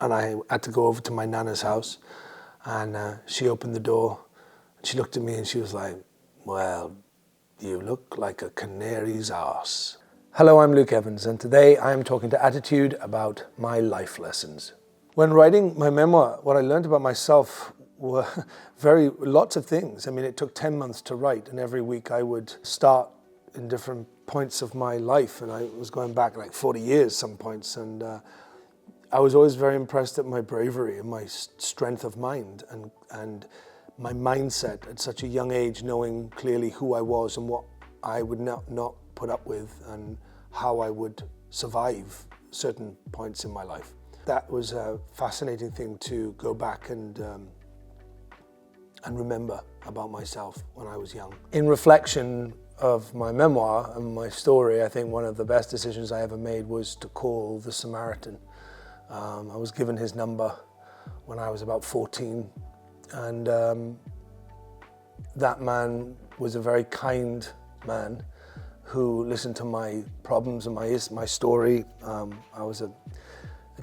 and I had to go over to my nana's house, and she opened the door. She looked at me and she was like, "Well, you look like a canary's arse." Hello, I'm Luke Evans, and today I am talking to Attitude about my life lessons. When writing my memoir, what I learned about myself were lots of things. I mean, it took 10 months to write, and every week I would start in different points of my life, and I was going back like 40 years some points, and I was always very impressed at my bravery and my strength of mind and my mindset at such a young age, knowing clearly who I was and what I would not put up with and how I would survive certain points in my life. That was a fascinating thing to go back and remember about myself when I was young. In reflection of my memoir and my story, I think one of the best decisions I ever made was to call the Samaritan. I was given his number when I was about 14, and that man was a very kind man who listened to my problems and my story. I was a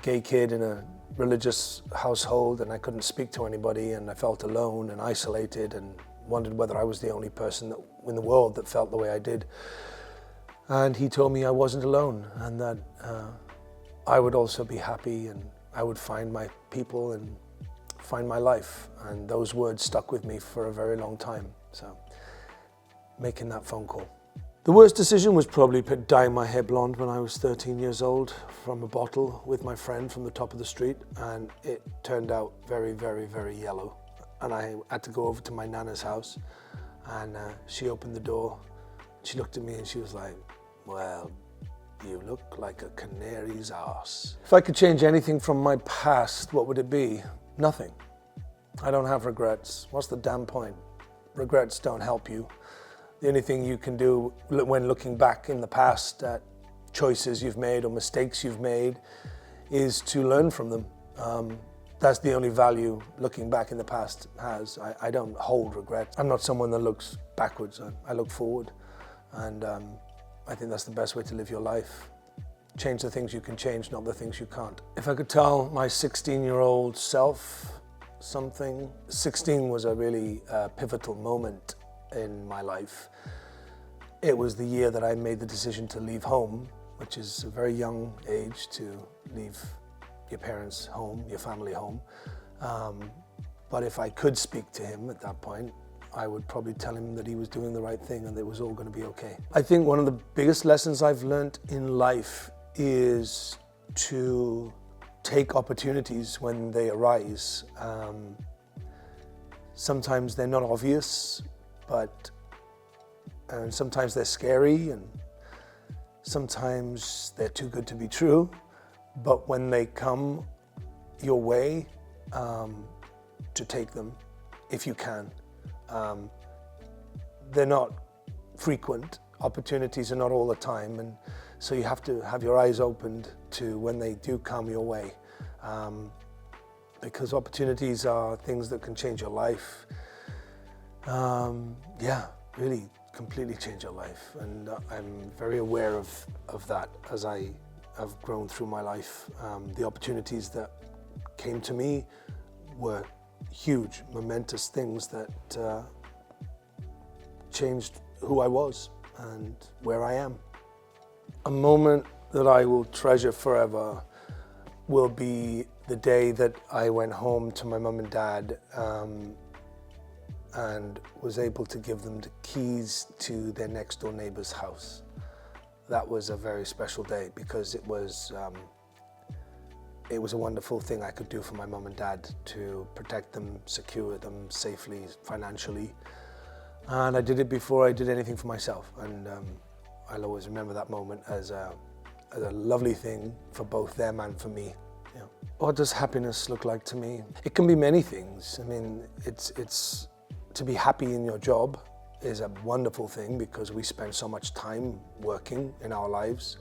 gay kid in a religious household, and I couldn't speak to anybody, and I felt alone and isolated and wondered whether I was the only person in the world that felt the way I did. And he told me I wasn't alone, and that I would also be happy, and I would find my people and find my life. And those words stuck with me for a very long time. So, making that phone call. The worst decision was probably dyeing my hair blonde when I was 13 years old from a bottle with my friend from the top of the street, and it turned out very, very, very yellow. And I had to go over to my nana's house, and she opened the door. She looked at me and she was like, "Well, you look like a canary's arse." If I could change anything from my past, what would it be? Nothing. I don't have regrets. What's the damn point? Regrets don't help you. The only thing you can do when looking back in the past at choices you've made or mistakes you've made is to learn from them. That's the only value looking back in the past has. I don't hold regret. I'm not someone that looks backwards. I look forward. And I think that's the best way to live your life. Change the things you can change, not the things you can't. If I could tell my 16-year-old self something, 16 was a really pivotal moment in my life. It was the year that I made the decision to leave home, which is a very young age to leave your parents' home, your family home. But if I could speak to him at that point, I would probably tell him that he was doing the right thing and that it was all going to be okay. I think one of the biggest lessons I've learned in life is to take opportunities when they arise. Sometimes they're not obvious, but sometimes they're scary, and sometimes they're too good to be true. But when they come your way, to take them, if you can. They're not frequent. Opportunities are not all the time, and so you have to have your eyes opened to when they do come your way, because opportunities are things that can change your life. Really completely change your life, and I'm very aware of that as I have grown through my life. The opportunities that came to me were huge, momentous things that changed who I was and where I am. A moment that I will treasure forever will be the day that I went home to my mum and dad and was able to give them the keys to their next door neighbor's house. That was a very special day because it was a wonderful thing I could do for my mum and dad to protect them, secure them safely, financially. And I did it before I did anything for myself. And I'll always remember that moment as a lovely thing for both them and for me. Yeah. What does happiness look like to me? It can be many things. I mean, it's to be happy in your job is a wonderful thing because we spend so much time working in our lives.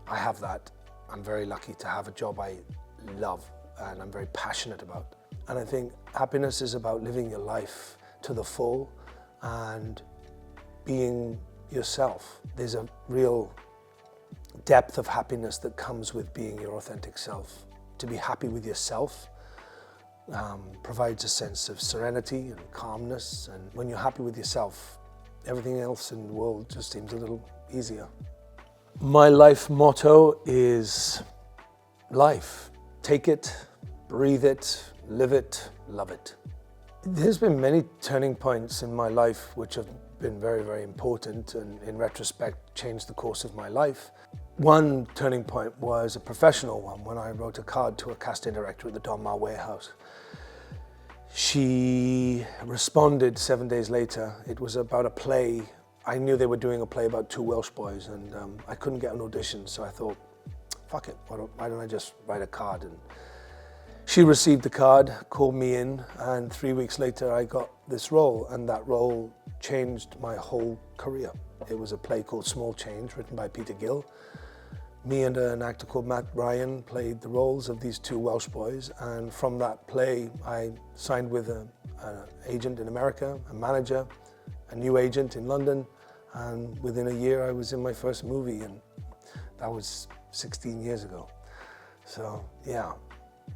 I have that. I'm very lucky to have a job I love and I'm very passionate about. And I think happiness is about living your life to the full and being yourself. There's a real depth of happiness that comes with being your authentic self. to be happy with yourself provides a sense of serenity and calmness. And when you're happy with yourself, everything else in the world just seems a little easier. My life motto is life. Take it, breathe it, live it, love it. There's been many turning points in my life which have been very, very important and in retrospect changed the course of my life. One turning point was a professional one when I wrote a card to a casting director at the Donmar warehouse. She responded 7 days later. It was about a play. I knew they were doing a play about two Welsh boys and I couldn't get an audition, so I thought, fuck it, why don't I just write a card? And she received the card, called me in, and 3 weeks later I got this role, and that role changed my whole career. It was a play called Small Change, written by Peter Gill. Me and an actor called Matt Ryan played the roles of these two Welsh boys, and from that play I signed with an agent in America, a manager, a new agent in London, and within a year I was in my first movie, and that was 16 years ago. So yeah,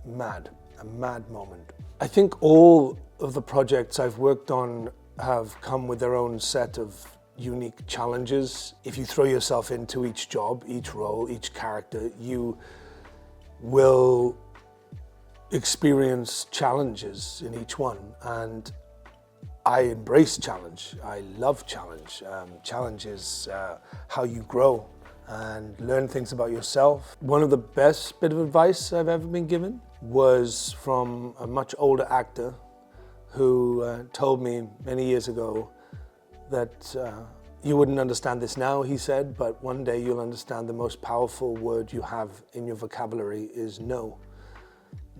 a mad moment. I think all of the projects I've worked on have come with their own set of unique challenges. If you throw yourself into each job, each role, each character, you will experience challenges in each one. And I embrace challenge. I love challenge. Challenge is how you grow and learn things about yourself. One of the best bit of advice I've ever been given was from a much older actor who told me many years ago that you wouldn't understand this now, he said, but one day you'll understand the most powerful word you have in your vocabulary is no.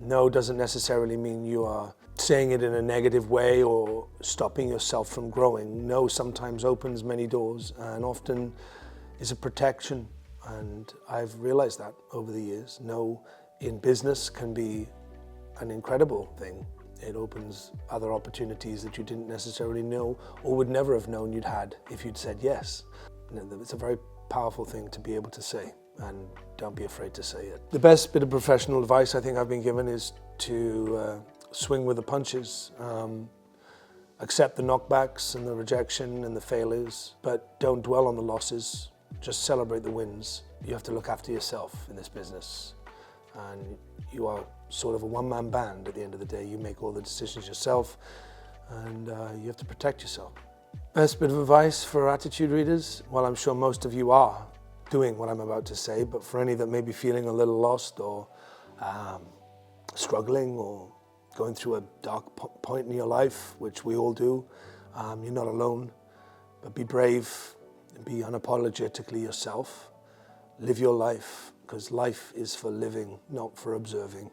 No doesn't necessarily mean you are saying it in a negative way or stopping yourself from growing. No sometimes opens many doors and often is a protection, and I've realized that over the years. No in business can be an incredible thing. It opens other opportunities that you didn't necessarily know or would never have known you'd had if you'd said yes. It's a very powerful thing to be able to say, and don't be afraid to say it. The best bit of professional advice I think I've been given is to swing with the punches. Accept the knockbacks and the rejection and the failures, but don't dwell on the losses. Just celebrate the wins. You have to look after yourself in this business. And you are sort of a one-man band at the end of the day. You make all the decisions yourself, and you have to protect yourself. Best bit of advice for attitude readers? Well, I'm sure most of you are doing what I'm about to say, but for any that may be feeling a little lost or struggling or going through a dark point in your life, which we all do, you're not alone. But be brave and be unapologetically yourself. Live your life, because life is for living, not for observing.